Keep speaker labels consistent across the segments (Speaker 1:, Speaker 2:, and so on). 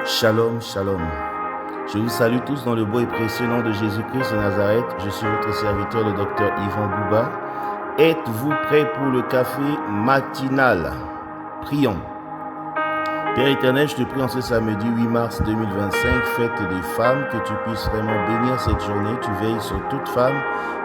Speaker 1: Shalom, shalom. Je vous salue tous dans le beau et précieux nom de Jésus-Christ de Nazareth. Je suis votre serviteur, le docteur Yvon Bouba. Êtes-vous prêts pour le café matinal? Prions. Père éternel, je te prie en ce samedi 8 mars 2025, fête des femmes, que tu puisses vraiment bénir cette journée. Tu veilles sur toute femme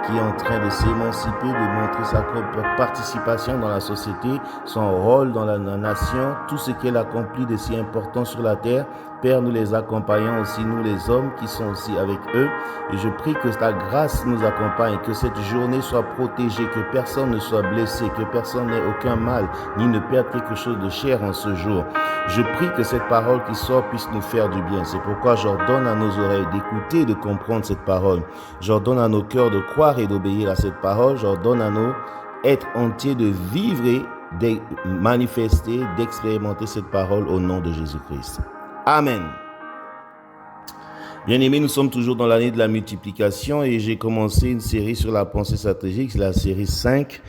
Speaker 1: qui est en train de s'émanciper, de montrer sa propre participation dans la société, son rôle dans la nation, tout ce qu'elle accomplit de si important sur la terre. Père, nous les accompagnons aussi, nous les hommes qui sont aussi avec eux. Et je prie que ta grâce nous accompagne, que cette journée soit protégée, que personne ne soit blessé, que personne n'ait aucun mal, ni ne perde quelque chose de cher en ce jour. Je prie que cette parole qui sort puisse nous faire du bien. C'est pourquoi j'ordonne à nos oreilles d'écouter et de comprendre cette parole. J'ordonne à nos cœurs de croire et d'obéir à cette parole. J'ordonne à nos êtres entiers de vivre et de manifester, d'expérimenter cette parole au nom de Jésus-Christ. Amen. Bien-aimés, nous sommes toujours dans l'année de la multiplication et j'ai commencé une série sur la pensée stratégique, c'est la série 5.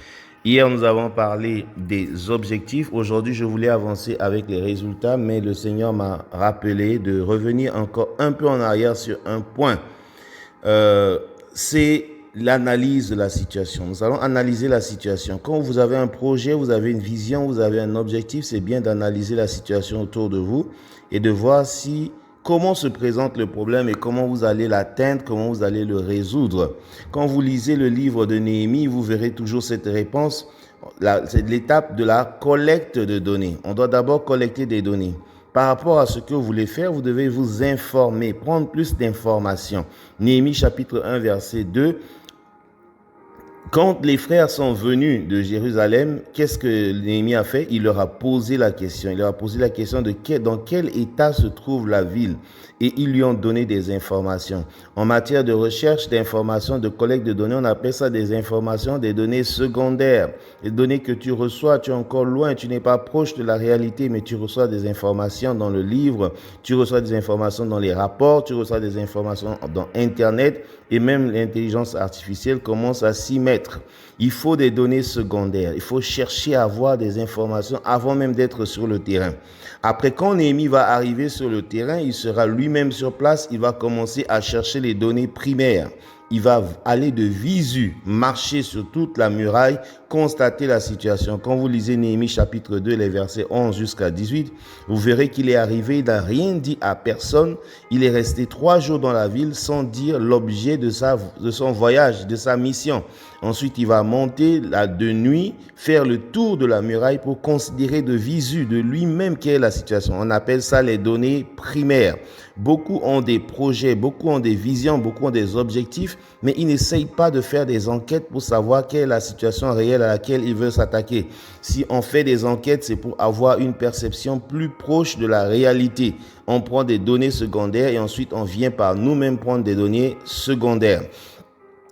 Speaker 1: Hier, nous avons parlé des objectifs. Aujourd'hui, je voulais avancer avec les résultats, mais le Seigneur m'a rappelé de revenir encore un peu en arrière sur un point. C'est l'analyse de la situation. Nous allons analyser la situation. Quand vous avez un projet, vous avez une vision, vous avez un objectif, c'est bien d'analyser la situation autour de vous et de voir comment se présente le problème et comment vous allez l'atteindre, comment vous allez le résoudre. Quand vous lisez le livre de Néhémie, vous verrez toujours cette réponse. C'est l'étape de la collecte de données. On doit d'abord collecter des données. Par rapport à ce que vous voulez faire, vous devez vous informer, prendre plus d'informations. Néhémie chapitre 1, verset 2. Quand les frères sont venus de Jérusalem, qu'est-ce que Néhémie a fait? Il leur a posé la question. Il leur a posé la question de dans quel état se trouve la ville. Et ils lui ont donné des informations. En matière de recherche, d'informations, de collecte de données, on appelle ça des informations, des données secondaires. Les données que tu reçois, tu es encore loin, tu n'es pas proche de la réalité, mais tu reçois des informations dans le livre, tu reçois des informations dans les rapports, tu reçois des informations dans Internet, et même l'intelligence artificielle commence à s'y mettre. Il faut des données secondaires. Il faut chercher à avoir des informations avant même d'être sur le terrain. Après, quand Néhémie va arriver sur le terrain, il sera lui-même sur place. Il va commencer à chercher les données primaires. Il va aller de visu, marcher sur toute la muraille, constater la situation. Quand vous lisez Néhémie chapitre 2, les versets 11 jusqu'à 18, vous verrez qu'il est arrivé, il n'a rien dit à personne. Il est resté 3 jours dans la ville sans dire l'objet de son voyage, de sa mission. Ensuite, il va monter de nuit, faire le tour de la muraille pour considérer de visu, de lui-même, quelle est la situation. On appelle ça les données primaires. Beaucoup ont des projets, beaucoup ont des visions, beaucoup ont des objectifs, mais ils n'essayent pas de faire des enquêtes pour savoir quelle est la situation réelle à laquelle ils veulent s'attaquer. Si on fait des enquêtes, c'est pour avoir une perception plus proche de la réalité. On prend des données secondaires et ensuite on vient par nous-mêmes prendre des données secondaires.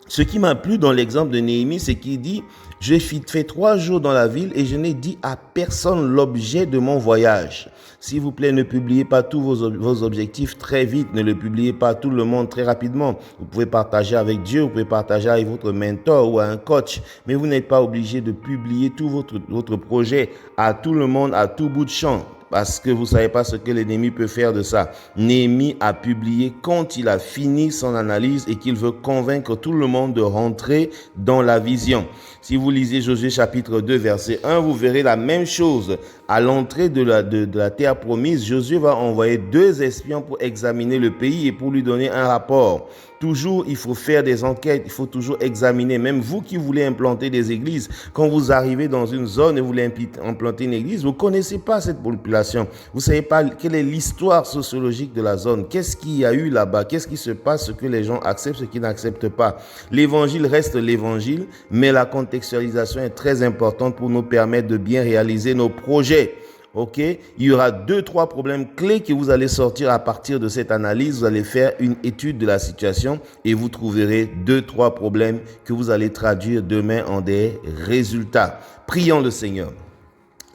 Speaker 1: Ce qui m'a plu dans l'exemple de Néhémie, c'est qu'il dit « J'ai fait 3 jours dans la ville et je n'ai dit à personne l'objet de mon voyage. » S'il vous plaît, ne publiez pas tous vos objectifs très vite. Ne le publiez pas à tout le monde très rapidement. Vous pouvez partager avec Dieu, vous pouvez partager avec votre mentor ou un coach. Mais vous n'êtes pas obligé de publier tout votre projet à tout le monde, à tout bout de champ. Parce que vous ne savez pas ce que l'ennemi peut faire de ça. Néhémie a publié quand il a fini son analyse et qu'il veut convaincre tout le monde de rentrer dans la vision. Si vous lisez Josué chapitre 2 verset 1, vous verrez la même chose. À l'entrée de la terre promise, Josué va envoyer 2 espions pour examiner le pays et pour lui donner un rapport. Toujours, il faut faire des enquêtes, il faut toujours examiner. Même vous qui voulez implanter des églises, quand vous arrivez dans une zone et vous voulez implanter une église, vous ne connaissez pas cette population. Vous ne savez pas quelle est l'histoire sociologique de la zone. Qu'est-ce qu'il y a eu là-bas? Qu'est-ce qui se passe? Ce que les gens acceptent, ce qu'ils n'acceptent pas. L'évangile reste l'évangile, mais la contextualisation est très importante pour nous permettre de bien réaliser nos projets. Ok, il y aura 2-3 problèmes clés que vous allez sortir à partir de cette analyse. Vous allez faire une étude de la situation et vous trouverez 2-3 problèmes que vous allez traduire demain en des résultats. Prions le Seigneur.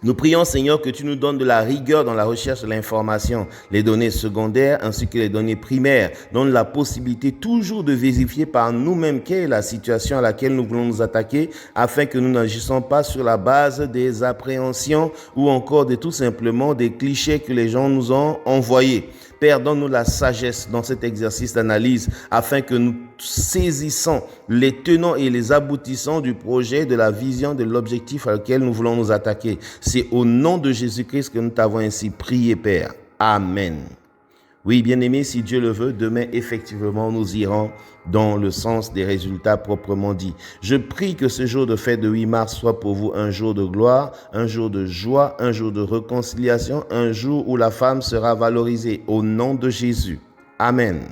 Speaker 1: Nous prions, Seigneur, que tu nous donnes de la rigueur dans la recherche de l'information, les données secondaires ainsi que les données primaires. Donne la possibilité toujours de vérifier par nous-mêmes quelle est la situation à laquelle nous voulons nous attaquer afin que nous n'agissons pas sur la base des appréhensions ou encore de tout simplement des clichés que les gens nous ont envoyés. Père, donne-nous la sagesse dans cet exercice d'analyse afin que nous saisissons les tenants et les aboutissants du projet, de la vision, de l'objectif à lequel nous voulons nous attaquer. C'est au nom de Jésus-Christ que nous t'avons ainsi prié, Père. Amen. Oui, bien-aimés, si Dieu le veut, demain, effectivement, nous irons dans le sens des résultats proprement dits. Je prie que ce jour de fête de 8 mars soit pour vous un jour de gloire, un jour de joie, un jour de réconciliation, un jour où la femme sera valorisée au nom de Jésus. Amen.